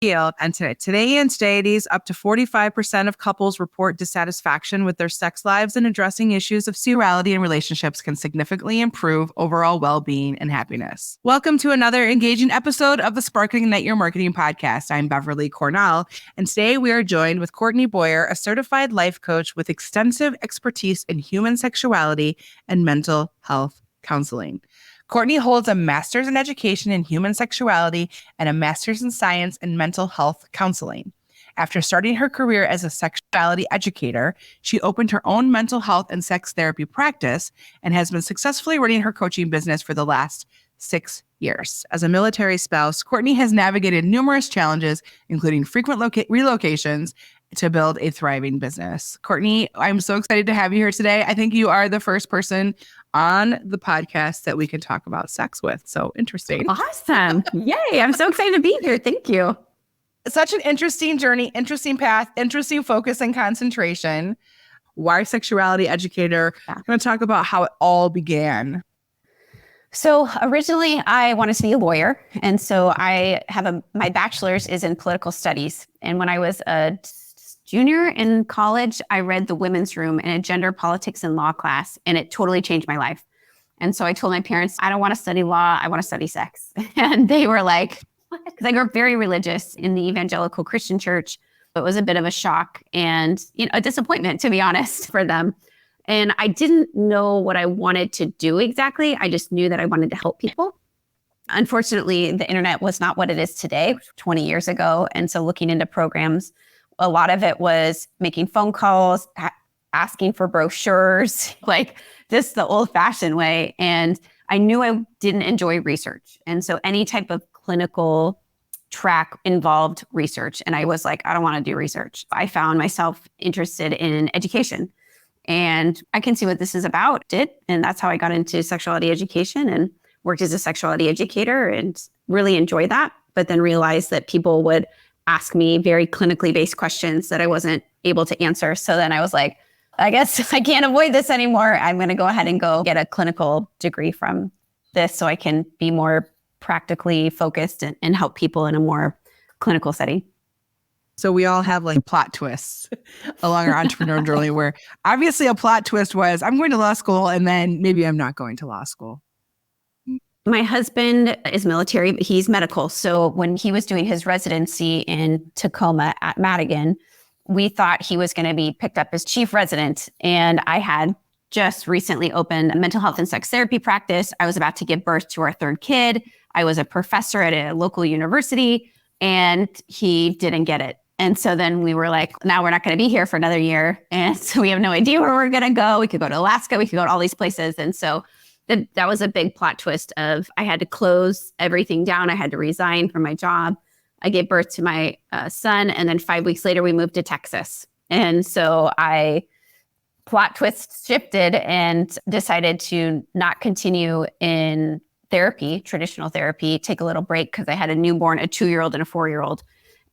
And today in today's up to 45% of couples report dissatisfaction with their sex lives, and addressing issues of sexuality and relationships can significantly improve overall well-being and happiness. Welcome to another engaging episode of the Sparkling Ignite Your Marketing podcast. I'm Beverly Cornell, and today we are joined with Courtney Boyer, a certified life coach with extensive expertise in human sexuality and mental health counseling. Courtney holds a master's in education in human sexuality and a master's in science and mental health counseling. After starting her career as a sexuality educator, she opened her own mental health and sex therapy practice and has been successfully running her coaching business for the last 6 years. As a military spouse, Courtney has navigated numerous challenges, including frequent relocations, to build a thriving business. Courtney, I'm so excited to have you here today. I think you are the first person on the podcast that we can talk about sex with. So interesting. Awesome. Yay. I'm so excited to be here. Thank you. Such an interesting journey, interesting path, interesting focus and concentration. Why sexuality educator? I'm going to talk about how it all began. So originally I wanted to be a lawyer. And so I have my bachelor's is in political studies. And when I was a junior in college, I read The Women's Room in a gender, politics, and law class, and it totally changed my life. And so I told my parents, I don't want to study law, I want to study sex. And they were like, what? Because I grew up very religious in the evangelical Christian church. It was a bit of a shock and a disappointment, to be honest, for them. And I didn't know what I wanted to do exactly. I just knew that I wanted to help people. Unfortunately, the internet was not what it is today, 20 years ago. And so looking into programs, a lot of it was making phone calls, asking for brochures, like just the old-fashioned way. And I knew I didn't enjoy research. And so any type of clinical track involved research. And I was like, I don't want to do research. I found myself interested in education. And I can see what this is about. And that's how I got into sexuality education and worked as a sexuality educator and really enjoyed that. But then realized that people would ask me very clinically based questions that I wasn't able to answer. So then I was like, I guess I can't avoid this anymore. I'm going to go ahead and go get a clinical degree from this so I can be more practically focused and help people in a more clinical setting. So we all have like plot twists along our entrepreneur journey where obviously a plot twist was I'm going to law school and then maybe I'm not going to law school. My husband is military, but he's medical. So when he was doing his residency in Tacoma at Madigan, we thought he was going to be picked up as chief resident. And I had just recently opened a mental health and sex therapy practice. I was about to give birth to our third kid. I was a professor at a local university and he didn't get it. And so then we were like, now we're not going to be here for another year. And so we have no idea where we're going to go. We could go to Alaska. We could go to all these places. And so that was a big plot twist of I had to close everything down. I had to resign from my job. I gave birth to my son. And then 5 weeks later, we moved to Texas. And so plot twist shifted and decided to not continue in therapy, traditional therapy, take a little break because I had a newborn, a 2-year-old and a 4-year-old,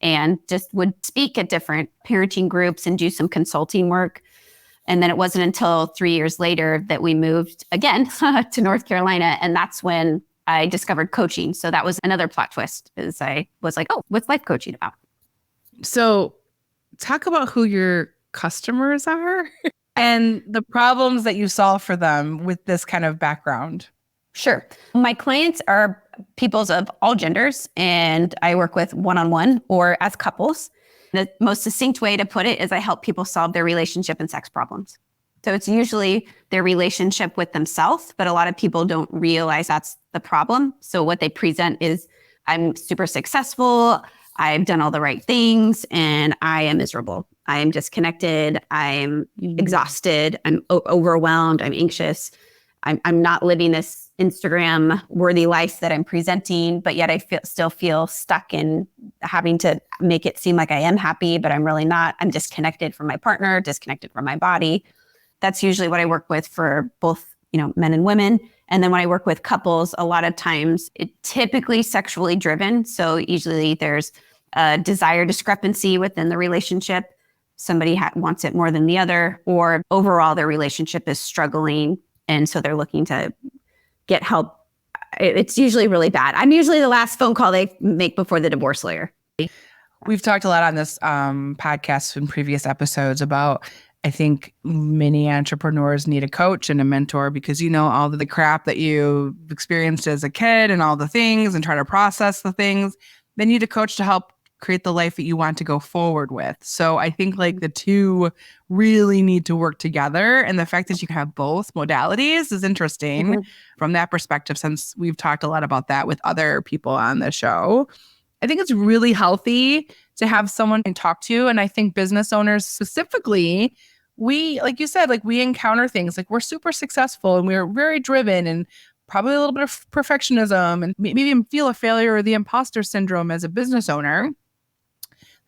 and just would speak at different parenting groups and do some consulting work. And then it wasn't until 3 years later that we moved again to North Carolina. And that's when I discovered coaching. So that was another plot twist is I was like, oh, what's life coaching about? So talk about who your customers are and the problems that you solve for them with this kind of background. Sure. My clients are peoples of all genders, and I work with one-on-one or as couples. The most succinct way to put it is I help people solve their relationship and sex problems. So it's usually their relationship with themselves, but a lot of people don't realize that's the problem. So what they present is, I'm super successful, I've done all the right things, and I am miserable. I am disconnected, I'm exhausted, I'm overwhelmed, I'm anxious. I'm not living this Instagram worthy life that I'm presenting, but yet I still feel stuck in having to make it seem like I am happy, but I'm really not. I'm disconnected from my partner, disconnected from my body. That's usually what I work with for both, men and women. And then when I work with couples, a lot of times it's typically sexually driven. So usually there's a desire discrepancy within the relationship. Somebody wants it more than the other, or overall their relationship is struggling. And so they're looking to get help. It's usually really bad. I'm usually the last phone call they make before the divorce lawyer. We've talked a lot on this podcast in previous episodes about, I think many entrepreneurs need a coach and a mentor because you know all the crap that you experienced as a kid and all the things and try to process the things. They need a coach to help create the life that you want to go forward with. So I think like the two really need to work together. And the fact that you can have both modalities is interesting from that perspective, since we've talked a lot about that with other people on the show. I think it's really healthy to have someone to talk to. And I think business owners specifically, we, like you said, like we encounter things like we're super successful and we're very driven and probably a little bit of perfectionism and maybe even feel a failure or the imposter syndrome as a business owner.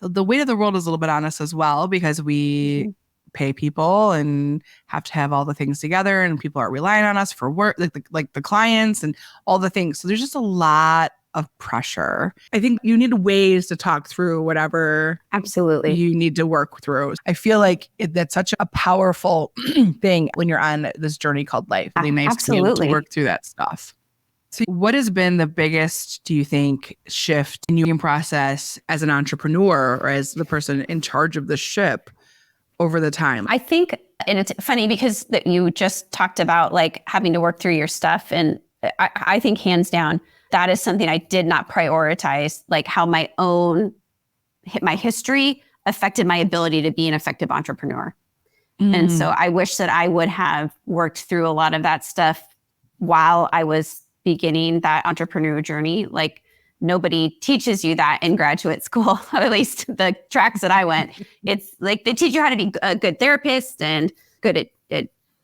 The weight of the world is a little bit on us as well because we pay people and have to have all the things together and people are relying on us for work, like the clients and all the things. So there's just a lot of pressure. I think you need ways to talk through whatever Absolutely you need to work through. I feel like that's such a powerful thing when you're on this journey called life. Really nice to be able to work through that stuff. So what has been the biggest, do you think, shift in your process as an entrepreneur or as the person in charge of the ship over the time? I think, and it's funny because that you just talked about like having to work through your stuff. And I think hands down, that is something I did not prioritize, like how my history affected my ability to be an effective entrepreneur. And so I wish that I would have worked through a lot of that stuff while I was beginning that entrepreneur journey. Like nobody teaches you that in graduate school, at least the tracks that I went. It's like they teach you how to be a good therapist and good at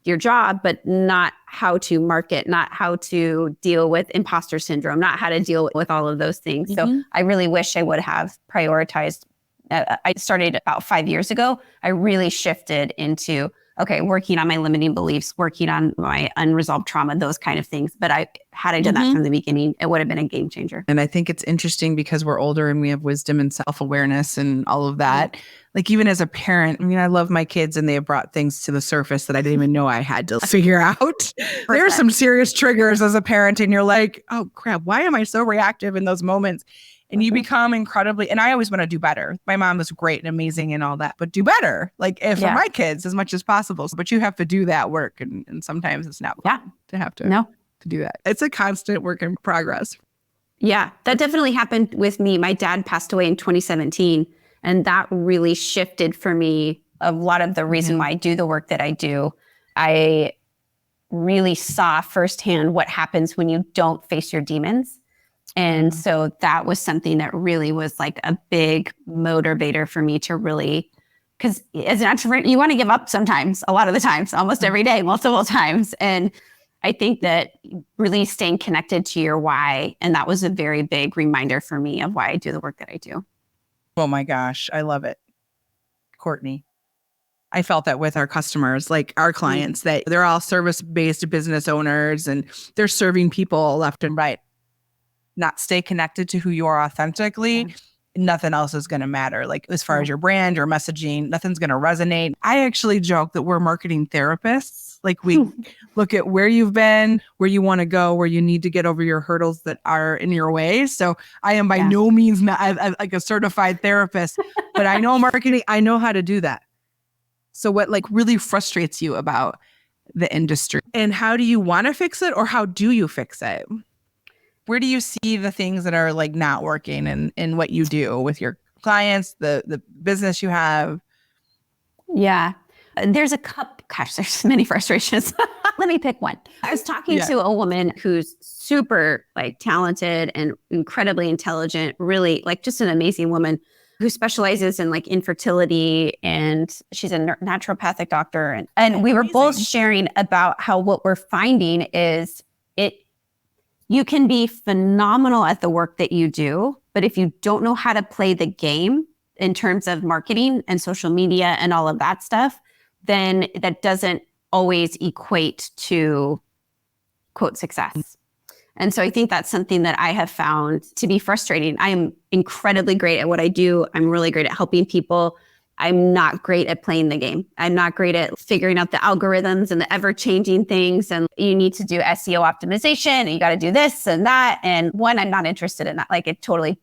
your job, but not how to market, not how to deal with imposter syndrome, not how to deal with all of those things. So I really wish I would have prioritized. I started about 5 years ago. I really shifted into, okay, working on my limiting beliefs, working on my unresolved trauma, those kind of things. But had I done that from the beginning, it would have been a game changer. And I think it's interesting because we're older and we have wisdom and self-awareness and all of that. Like even as a parent, I mean, I love my kids and they have brought things to the surface that I didn't even know I had to figure out. There are some serious triggers as a parent and you're like, oh crap, why am I so reactive in those moments? And you become incredibly, and I always want to do better. My mom was great and amazing and all that, but do better, like for my kids as much as possible. But you have to do that work. And sometimes it's not fun to have to do that. It's a constant work in progress. Yeah, that definitely happened with me. My dad passed away in 2017. And that really shifted for me a lot of the reason why I do the work that I do. I really saw firsthand what happens when you don't face your demons. And so that was something that really was like a big motivator for me to really, because as an entrepreneur, you want to give up sometimes, a lot of the times, almost every day, multiple times. And I think that really staying connected to your why. And that was a very big reminder for me of why I do the work that I do. Oh my gosh, I love it. Courtney. I felt that with our customers, like our clients, that they're all service-based business owners and they're serving people left and right. Not stay connected to who you are authentically, nothing else is going to matter. Like as far as your brand or messaging, nothing's going to resonate. I actually joke that we're marketing therapists. Like we look at where you've been, where you want to go, where you need to get over your hurdles that are in your way. So I am by no means not like a certified therapist, but I know marketing. I know how to do that. So what like really frustrates you about the industry and how do you want to fix it or how do you fix it? Where do you see the things that are like not working in what you do with your clients, the business you have? Yeah, there's there's many frustrations. Let me pick one. I was talking to a woman who's super like talented and incredibly intelligent, really like just an amazing woman who specializes in like infertility, and she's a naturopathic doctor. And we were both sharing about how what we're finding is you can be phenomenal at the work that you do, but if you don't know how to play the game in terms of marketing and social media and all of that stuff, then that doesn't always equate to quote success. And so I think that's something that I have found to be frustrating. I am incredibly great at what I do. I'm really great at helping people. I'm not great at playing the game. I'm not great at figuring out the algorithms and the ever-changing things. And you need to do SEO optimization and you got to do this and that. And one, I'm not interested in that. Like it totally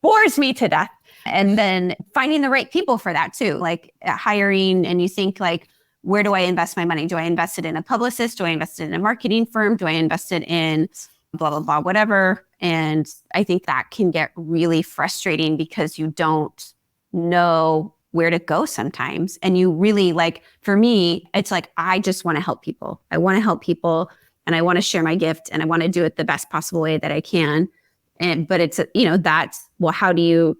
bores me to death. And then finding the right people for that too, like hiring, and you think like, where do I invest my money? Do I invest it in a publicist? Do I invest it in a marketing firm? Do I invest it in blah, blah, blah, whatever? And I think that can get really frustrating because you don't know where to go sometimes. And you really like, for me, it's like, I just want to help people. I want to help people and I want to share my gift and I want to do it the best possible way that I can. But it's, that's, well, how do you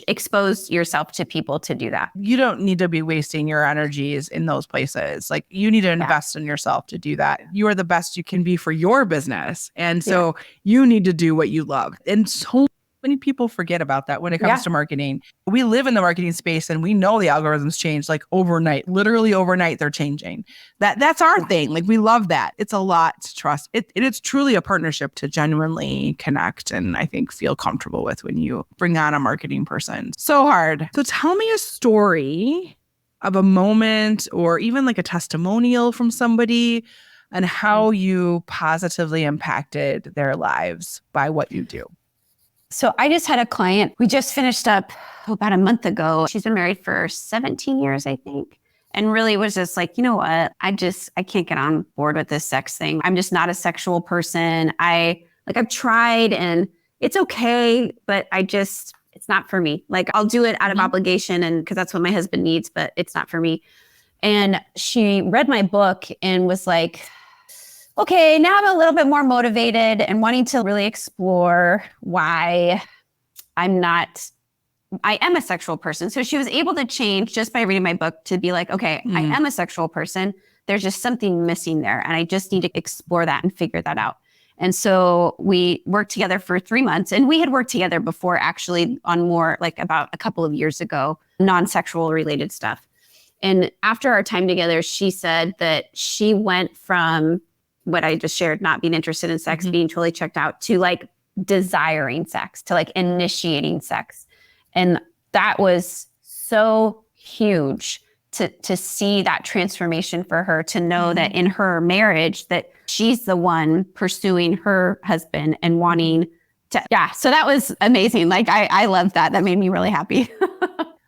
expose yourself to people to do that? You don't need to be wasting your energies in those places. Like you need to invest in yourself to do that. You are the best you can be for your business. And so you need to do what you love. And so many people forget about that when it comes to marketing. We live in the marketing space and we know the algorithms change like overnight, literally overnight they're changing. That's our thing. Like we love that. It's a lot to trust. It's truly a partnership to genuinely connect and I think feel comfortable with when you bring on a marketing person. So hard. So tell me a story of a moment or even like a testimonial from somebody and how you positively impacted their lives by what you do. So I just had a client. We just finished up about a month ago. She's been married for 17 years, I think. And really was just like, you know what? I can't get on board with this sex thing. I'm just not a sexual person. I've tried and it's okay, but it's not for me. Like I'll do it out of obligation and because that's what my husband needs, but it's not for me. And she read my book and was like, okay, now I'm a little bit more motivated and wanting to really explore why I am a sexual person. So she was able to change just by reading my book to be like, okay, I am a sexual person. There's just something missing there. And I just need to explore that and figure that out. And so we worked together for 3 months and we had worked together before actually on more like about a couple of years ago, non-sexual related stuff. And after our time together, she said that she went from what I just shared, not being interested in sex, being totally checked out, to like desiring sex, to like initiating sex. And that was so huge to see that transformation for her, to know that in her marriage that she's the one pursuing her husband and wanting to, so that was amazing. Like I loved that. That made me really happy.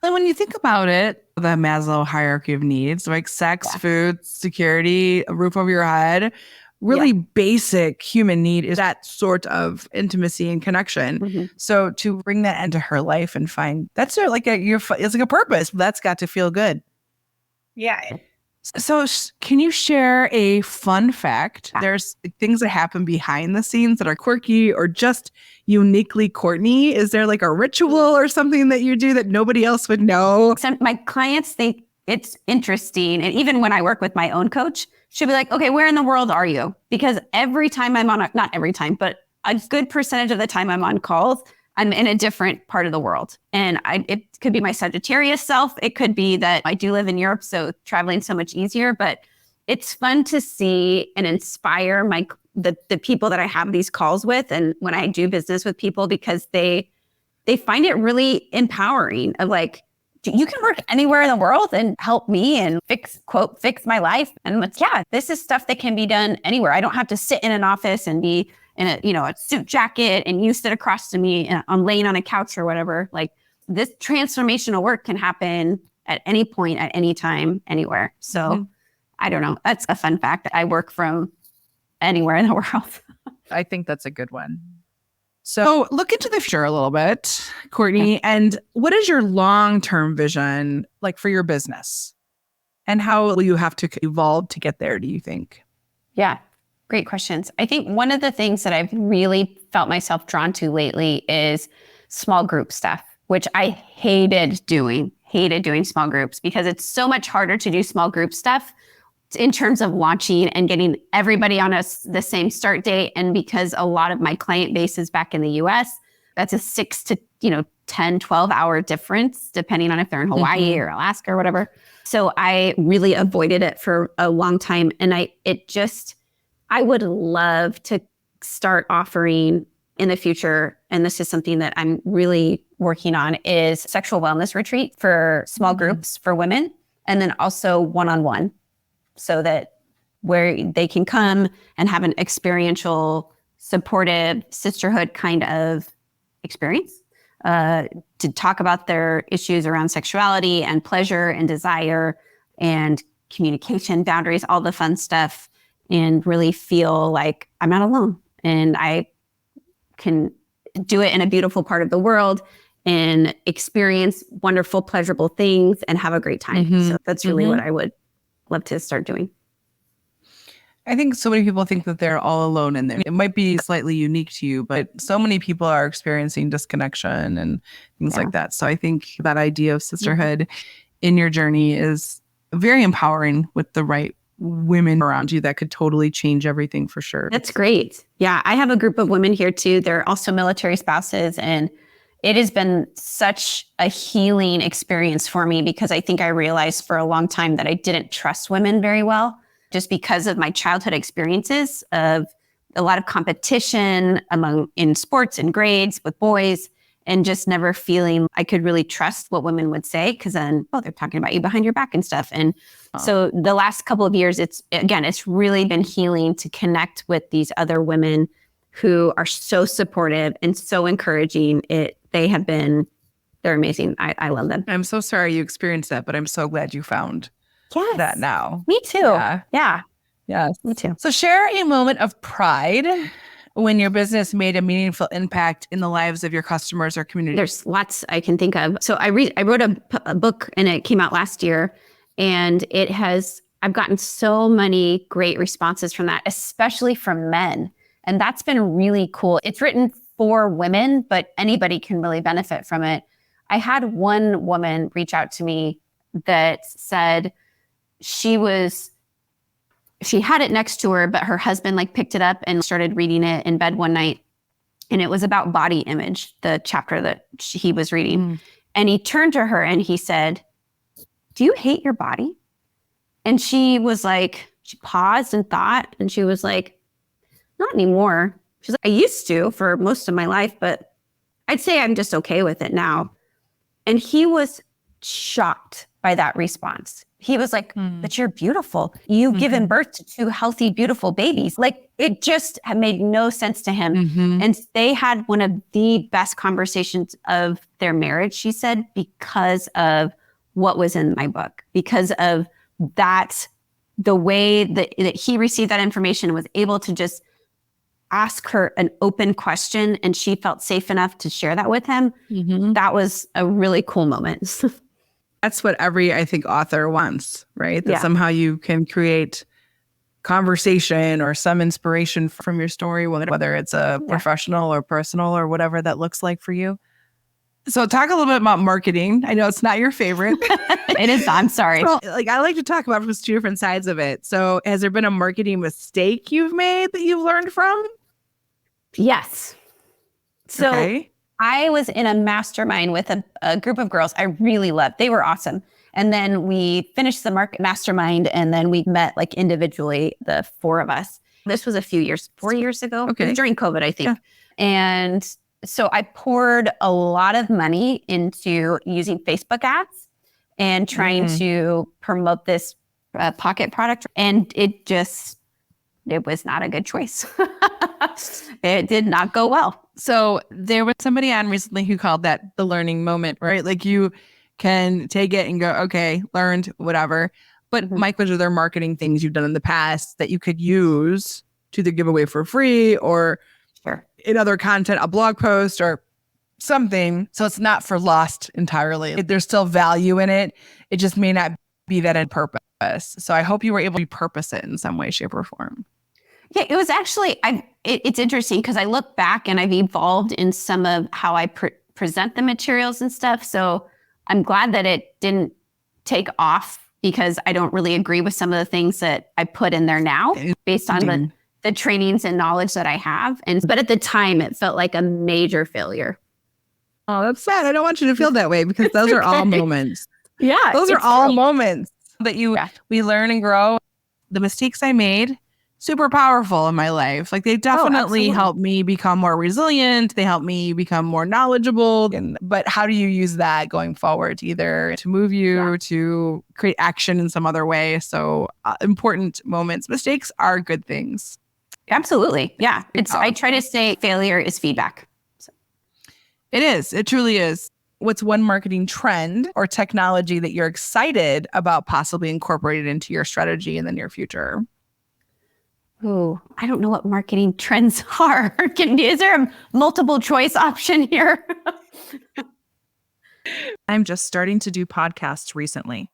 And when you think about it, the Maslow hierarchy of needs, like sex, food, security, a roof over your head, really basic human need is that sort of intimacy and connection. So to bring that into her life and find that's like it's like a purpose that's got to feel good. Yeah. So can you share a fun fact? There's things that happen behind the scenes that are quirky or just uniquely Courtney. Is there like a ritual or something that you do that nobody else would know? My clients think it's interesting. And even when I work with my own coach, she'll be like, okay, where in the world are you? Because every time I'm on, not every time, but a good percentage of the time I'm on calls, I'm in a different part of the world. And it could be my Sagittarius self. It could be that I do live in Europe, so traveling's so much easier. But it's fun to see and inspire the people that I have these calls with. And when I do business with people, because they find it really empowering of like, you can work anywhere in the world and help me and fix my life. And it's, this is stuff that can be done anywhere. I don't have to sit in an office and be in a suit jacket and you sit across to me and I'm laying on a couch or whatever. Like this transformational work can happen at any point, at any time, anywhere. So I don't know. That's a fun fact. I work from anywhere in the world. I think that's a good one. So look into the future a little bit, Courtney, and what is your long-term vision like for your business? And how will you have to evolve to get there, do you think? Yeah, great questions. I think one of the things that I've really felt myself drawn to lately is small group stuff, which I hated doing small groups because it's so much harder to do small group stuff in terms of launching and getting everybody on the same start date. And because a lot of my client base is back in the US, that's a 6 to 10, 12 hour difference, depending on if they're in Hawaii or Alaska or whatever. So I really avoided it for a long time. And I would love to start offering in the future, and this is something that I'm really working on, is sexual wellness retreat for small groups for women, and then also one-on-one, so that where they can come and have an experiential, supportive sisterhood kind of experience to talk about their issues around sexuality and pleasure and desire and communication, boundaries, all the fun stuff, and really feel like I'm not alone and I can do it in a beautiful part of the world and experience wonderful, pleasurable things and have a great time. So that's really what I would love to start doing. I think so many people think that they're all alone in there. It might be slightly unique to you, but so many people are experiencing disconnection and things like that. So I think that idea of sisterhood in your journey is very empowering with the right women around you that could totally change everything for sure. That's great. Yeah, I have a group of women here too. They're also military spouses, and it has been such a healing experience for me because I think I realized for a long time that I didn't trust women very well just because of my childhood experiences of a lot of competition in sports and grades with boys, and just never feeling I could really trust what women would say because then, they're talking about you behind your back and stuff. And so the last couple of years, it's really been healing to connect with these other women who are so supportive and so encouraging. They're amazing. I love them. I'm so sorry you experienced that, but I'm so glad you found that now. Me too. Yeah. Yes. Me too. So share a moment of pride when your business made a meaningful impact in the lives of your customers or community. There's lots I can think of. So I wrote a book and it came out last year, and I've gotten so many great responses from that, especially from men. And that's been really cool. It's written for women, but anybody can really benefit from it. I had one woman reach out to me that said she had it next to her, but her husband picked it up and started reading it in bed one night. And it was about body image, the chapter that he was reading. And he turned to her and he said, "Do you hate your body?" And she was like, she paused and thought, and she was like, "Not anymore." She's like, "I used to for most of my life, but I'd say I'm just okay with it now." And he was shocked by that response. He was like, "But you're beautiful. You've given birth to 2 healthy, beautiful babies." It just had made no sense to him. And they had one of the best conversations of their marriage, she said, because of what was in my book, because of that, the way that he received that information, was able to just ask her an open question, and she felt safe enough to share that with him. That was a really cool moment. That's what every, I think, author wants, right? That somehow you can create conversation or some inspiration from your story, whether it's a professional or personal or whatever that looks like for you. So talk a little bit about marketing. I know it's not your favorite. It is. I'm sorry. So, I like to talk about from 2 different sides of it. So has there been a marketing mistake you've made that you've learned from? Yes. So I was in a mastermind with a group of girls I really loved. They were awesome. And then we finished the mastermind, and then we met individually, the 4 of us. This was 4 years ago. It was during COVID, I think. And so I poured a lot of money into using Facebook ads and trying to promote this pocket product. And it was not a good choice. It did not go well. So there was somebody on recently who called that the learning moment, right? You can take it and go, okay, learned, whatever. But Mike, what are there marketing things you've done in the past that you could use to either give away for free or in other content, a blog post or something? So it's not for lost entirely. There's still value in it. It just may not be that in purpose. So I hope you were able to repurpose it in some way, shape, or form. Yeah, it was actually, it's interesting because I look back and I've evolved in some of how I present the materials and stuff. So I'm glad that it didn't take off because I don't really agree with some of the things that I put in there now based on the trainings and knowledge that I have. But at the time, it felt like a major failure. Oh, that's sad. I don't want you to feel that way because those are all moments. Yeah. Those are all moments that we learn and grow. The mistakes I made, super powerful in my life. They definitely helped me become more resilient. They helped me become more knowledgeable. But how do you use that going forward, either to move you, to create action in some other way? So important moments. Mistakes are good things. Absolutely. Yeah. I try to say failure is feedback. It is. It truly is. What's one marketing trend or technology that you're excited about possibly incorporated into your strategy in the near future? Oh, I don't know what marketing trends are. Is there a multiple choice option here? I'm just starting to do podcasts recently.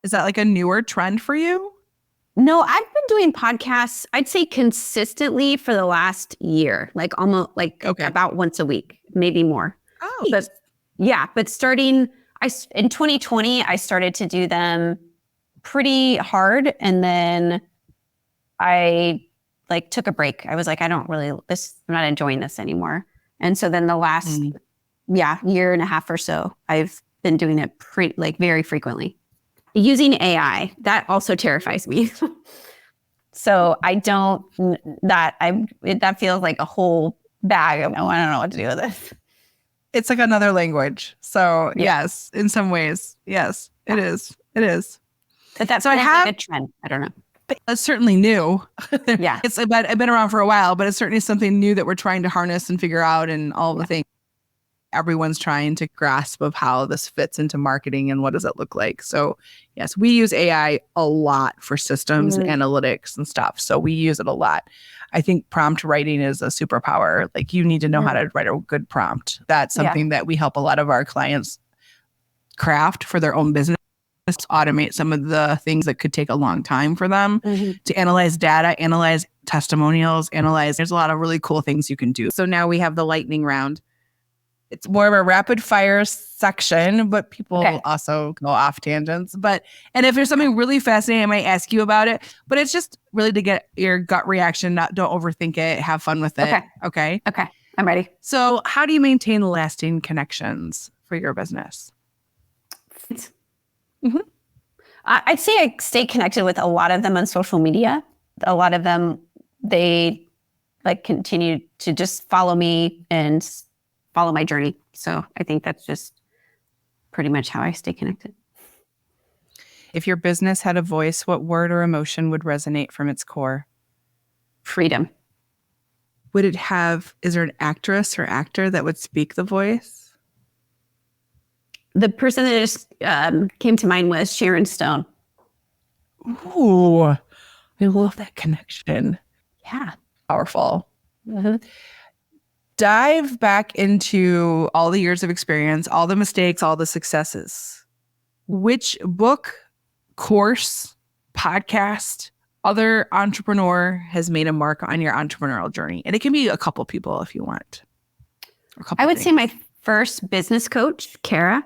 Is that like a newer trend for you? No, I've been doing podcasts, I'd say consistently for the last year, like almost like about once a week, maybe more. Oh, But yeah, but in 2020, I started to do them pretty hard. And then I like took a break. I was like, I'm not enjoying this anymore. And so then the last, year and a half or so, I've been doing it very frequently. Using AI, that also terrifies me. So that feels like a whole bag of, I don't know what to do with this. It's like another language. So yes, in some ways, yes, it is. It is. But that's like a trend. I don't know. It's certainly new. Yeah. I've been around for a while, but it's certainly something new that we're trying to harness and figure out and all the things. Everyone's trying to grasp of how this fits into marketing and what does it look like. So yes, we use AI a lot for systems and analytics and stuff. So we use it a lot. I think prompt writing is a superpower. Like you need to know how to write a good prompt. That's something that we help a lot of our clients craft for their own business, to automate some of the things that could take a long time for them to analyze data, analyze testimonials, there's a lot of really cool things you can do. So now we have the lightning round. It's more of a rapid fire section, but people also go off tangents. And if there's something really fascinating, I might ask you about it. But it's just really to get your gut reaction. Don't overthink it. Have fun with it. Okay. I'm ready. So how do you maintain lasting connections for your business? I'd say I stay connected with a lot of them on social media. A lot of them, they continue to just follow me and follow my journey. So I think that's just pretty much how I stay connected. If your business had a voice, what word or emotion would resonate from its core? Freedom. Is there an actress or actor that would speak the voice? The person that just came to mind was Sharon Stone. Ooh, I love that connection. Yeah. Powerful. Dive back into all the years of experience, all the mistakes, all the successes. Which book, course, podcast, other entrepreneur has made a mark on your entrepreneurial journey? And it can be a couple people if you want. I would say my first business coach, Kara.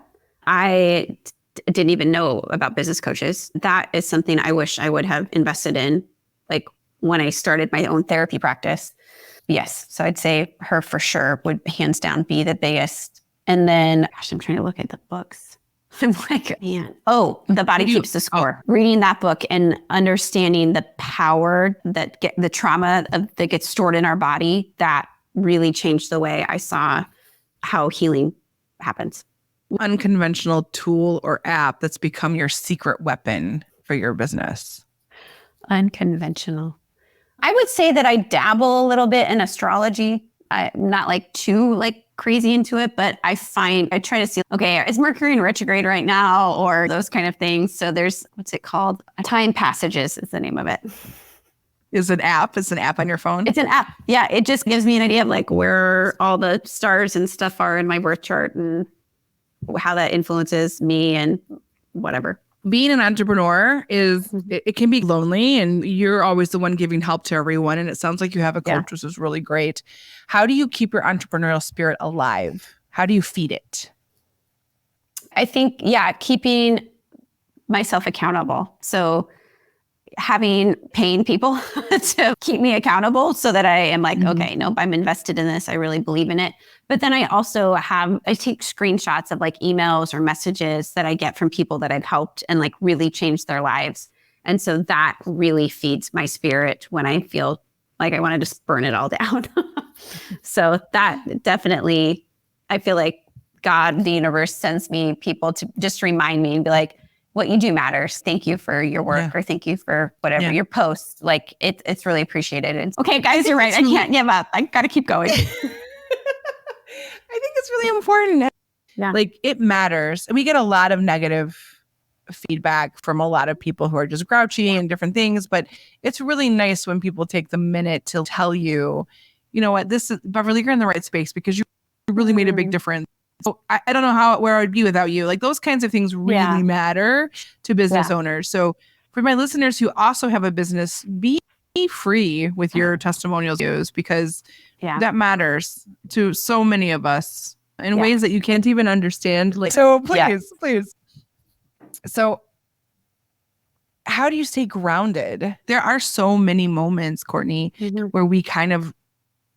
I didn't even know about business coaches. That is something I wish I would have invested in, like when I started my own therapy practice. Yes. So I'd say her for sure would hands down be the biggest. And then, I'm trying to look at the books. I'm like, man. Oh, The Body Keeps the Score. Reading that book and understanding the power the trauma that gets stored in our body, that really changed the way I saw how healing happens. Unconventional tool or app that's become your secret weapon for your business? Unconventional. I would say that I dabble a little bit in astrology. I'm not too crazy into it, but I try to see, is Mercury in retrograde right now or those kind of things. So there's, what's it called? Time Passages is the name of it. Is an app? It's an app on your phone? It's an app. Yeah. It just gives me an idea of where all the stars and stuff are in my birth chart and how that influences me and whatever. Being an entrepreneur it can be lonely, and you're always the one giving help to everyone. And it sounds like you have a coach, which is really great. How do you keep your entrepreneurial spirit alive? How do you feed it? I think, keeping myself accountable. So paying people to keep me accountable so that I am I'm invested in this. I really believe in it. But then I also I take screenshots of emails or messages that I get from people that I've helped and really changed their lives. And so that really feeds my spirit when I feel like I want to just burn it all down. So that definitely, I feel like God, the universe sends me people to just remind me and be like, what you do matters. Thank you for your work or thank you for whatever, your posts. It's really appreciated. And, okay, guys, you're right. I can't give up. I got to keep going. think it's really important. Yeah. Like it matters. And we get a lot of negative feedback from a lot of people who are just grouchy and different things. But it's really nice when people take the minute to tell you, you know what, this is Beverly, you're in the right space because you really made a big difference. So I don't know where I would be without you. Like those kinds of things really matter to business owners. So for my listeners who also have a business, be free with your testimonials because that matters to so many of us in ways that you can't even understand. Like, so please. So how do you stay grounded? There are so many moments, Courtney, where we kind of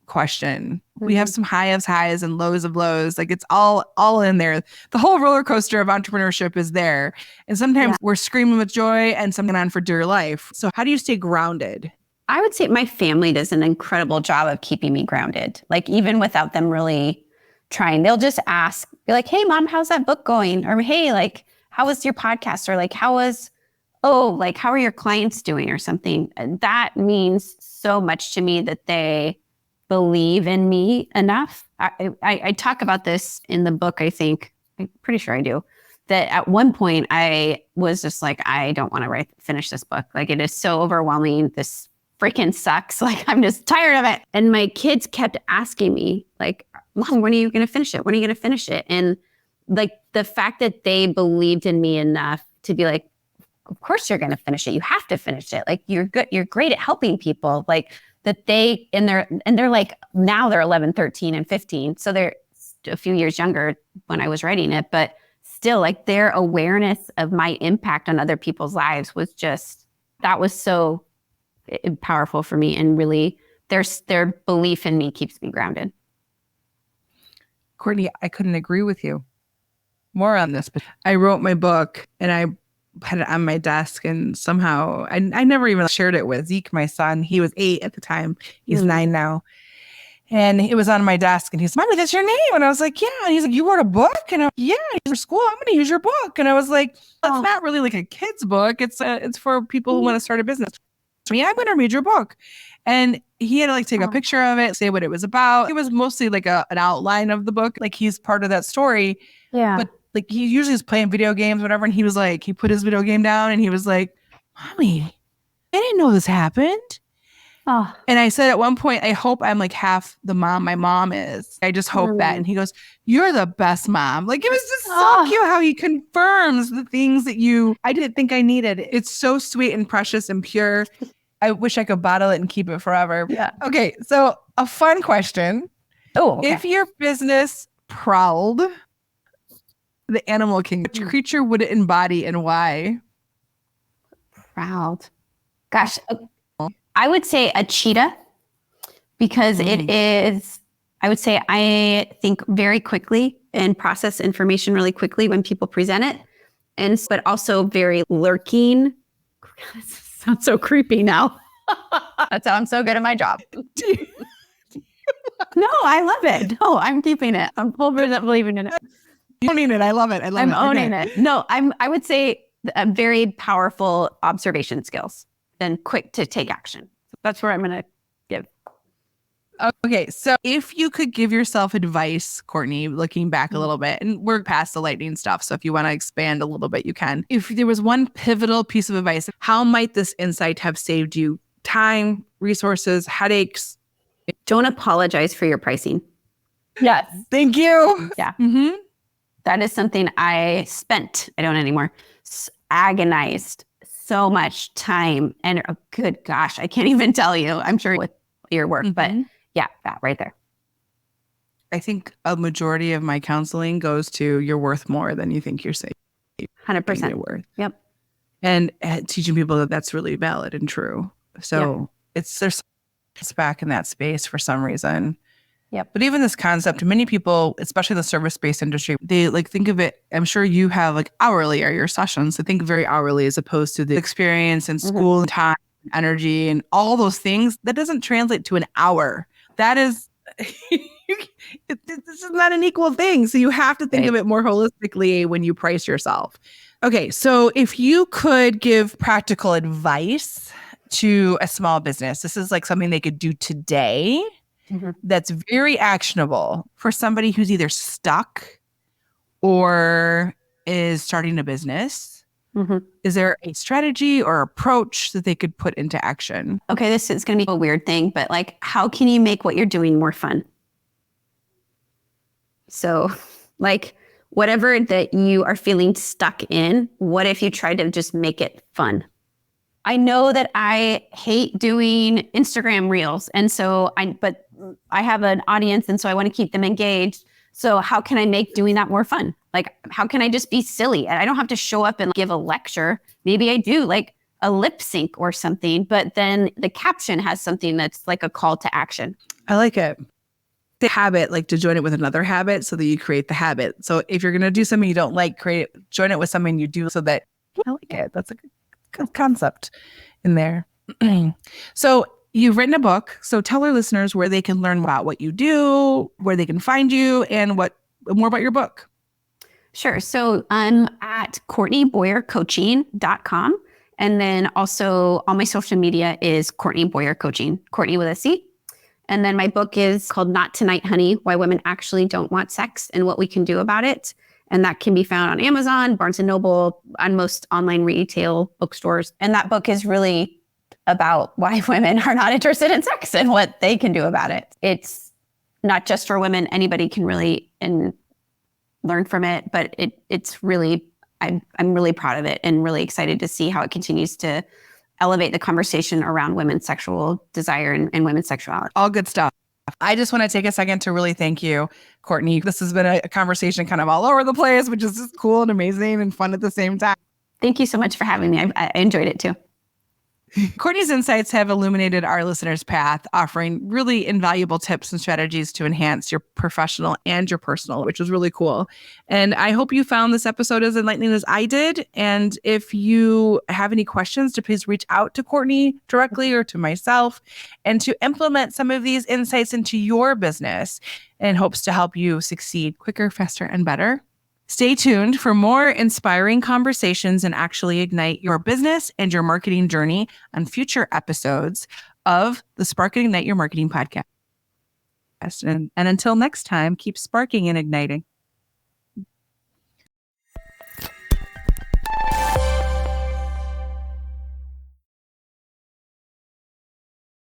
question. We have some highs and lows of lows. Like it's all in there. The whole roller coaster of entrepreneurship is there. And sometimes we're screaming with joy and something on for dear life. So how do you stay grounded? I would say my family does an incredible job of keeping me grounded. Like even without them really trying, they'll just ask, be like, hey mom, how's that book going? Or hey, like, how was your podcast? Or like, how are your clients doing or something? And that means so much to me that they believe in me enough. I talk about this in the book, I think. I'm pretty sure I do. That at one point I was just like, I don't want to finish this book. Like it is so overwhelming. This freaking sucks. Like I'm just tired of it. And my kids kept asking me like, Mom, when are you going to finish it? When are you going to finish it? And like the fact that they believed in me enough to be like, of course you're going to finish it. You have to finish it. Like you're good. You're great at helping people. Like that they're like, now they're 11, 13 and 15. So they're a few years younger when I was writing it, but still like their awareness of my impact on other people's lives was just, that was so powerful for me. And really their belief in me keeps me grounded. Courtney, I couldn't agree with you more on this, but I wrote my book and I had it on my desk and somehow I never even shared it with Zeke, my son. He was 8 at the time. He's 9 now. And it was on my desk and he's, Mommy, that's your name. And I was like, yeah. And he's like, you wrote a book? And I'm like, yeah, for school, I'm going to use your book. And I was like, it's not really like a kid's book. It's for people who want to start a business. Yeah, I'm going to read your book. And he had to like take a picture of it, say what it was about. It was mostly like an outline of the book. Like he's part of that story. Yeah. But like he usually is playing video games, whatever. And he was like, he put his video game down and he was like, Mommy, I didn't know this happened. Oh. And I said at one point, I hope I'm like half the mom my mom is. I just hope that. And he goes, you're the best mom. Like it was just so cute how he confirms the things that I didn't think I needed. It's so sweet and precious and pure. I wish I could bottle it and keep it forever. Yeah. Okay. So a fun question. Oh, okay. If your business prowled the animal kingdom, which creature would it embody and why? Proud. Gosh, I would say a cheetah because it is, I would say I think very quickly and process information really quickly when people present it. But also very lurking. This sounds so creepy now. That's how I'm so good at my job. No, I love it. No, I'm keeping it. I'm full percent believing in it. Owning it. I love it. I'm owning it. No, I would say a very powerful observation skills and quick to take action. That's where I'm going to give. Okay. So if you could give yourself advice, Courtney, looking back a little bit, and we're past the lightning stuff. So if you want to expand a little bit, you can. If there was one pivotal piece of advice, how might this insight have saved you time, resources, headaches? Don't apologize for your pricing. Yes. Thank you. Yeah. Mm-hmm. That is something I don't anymore, agonized so much time. And good gosh, I can't even tell you. I'm sure with your work, but yeah, that right there. I think a majority of my counseling goes to you're worth more than you think you're safe. 100%. You're worth. Yep. And teaching people that that's really valid and true. So there's back in that space for some reason. Yep. But even this concept, many people, especially in the service-based industry, they like think of it, I'm sure you have like hourly or your sessions. They think very hourly as opposed to the experience and school and time, energy and all those things. That doesn't translate to an hour. That is, this is not an equal thing. So you have to think of it more holistically when you price yourself. Okay. So if you could give practical advice to a small business, this is like something they could do today that's very actionable for somebody who's either stuck or is starting a business? Is there a strategy or approach that they could put into action? Okay, this is going to be a weird thing, but like, how can you make what you're doing more fun? So like, whatever that you are feeling stuck in, what if you try to just make it fun? I know that I hate doing Instagram reels. And so but I have an audience, and so I want to keep them engaged. So how can I make doing that more fun? Like, how can I just be silly? And I don't have to show up and give a lecture. Maybe I do like a lip sync or something, but then the caption has something that's like a call to action. I like it. The habit, like to join it with another habit so that you create the habit. So if you're going to do something you don't like, join it with something you do so that I like it. That's a good concept in there. So you've written a book. So tell our listeners where they can learn about what you do, where they can find you, and more about your book. Sure. So I'm at CourtneyBoyerCoaching.com. And then also all my social media is Courtney Boyer Coaching, Courtney with a C. And then my book is called Not Tonight, Honey, Why Women Actually Don't Want Sex and What We Can Do About It. And that can be found on Amazon, Barnes & Noble, on most online retail bookstores. And that book is really about why women are not interested in sex and what they can do about it. It's not just for women. Anybody can really learn from it. But it's really, I'm really proud of it and really excited to see how it continues to elevate the conversation around women's sexual desire and women's sexuality. All good stuff. I just want to take a second to really thank you, Courtney. This has been a conversation kind of all over the place, which is just cool and amazing and fun at the same time. Thank you so much for having me. I enjoyed it too. Courtney's insights have illuminated our listeners' path, offering really invaluable tips and strategies to enhance your professional and your personal, which was really cool. And I hope you found this episode as enlightening as I did. And if you have any questions, to please reach out to Courtney directly or to myself, and to implement some of these insights into your business in hopes to help you succeed quicker, faster, and better. Stay tuned for more inspiring conversations and actually ignite your business and your marketing journey on future episodes of the Spark and Ignite Your Marketing podcast. And until next time, keep sparking and igniting.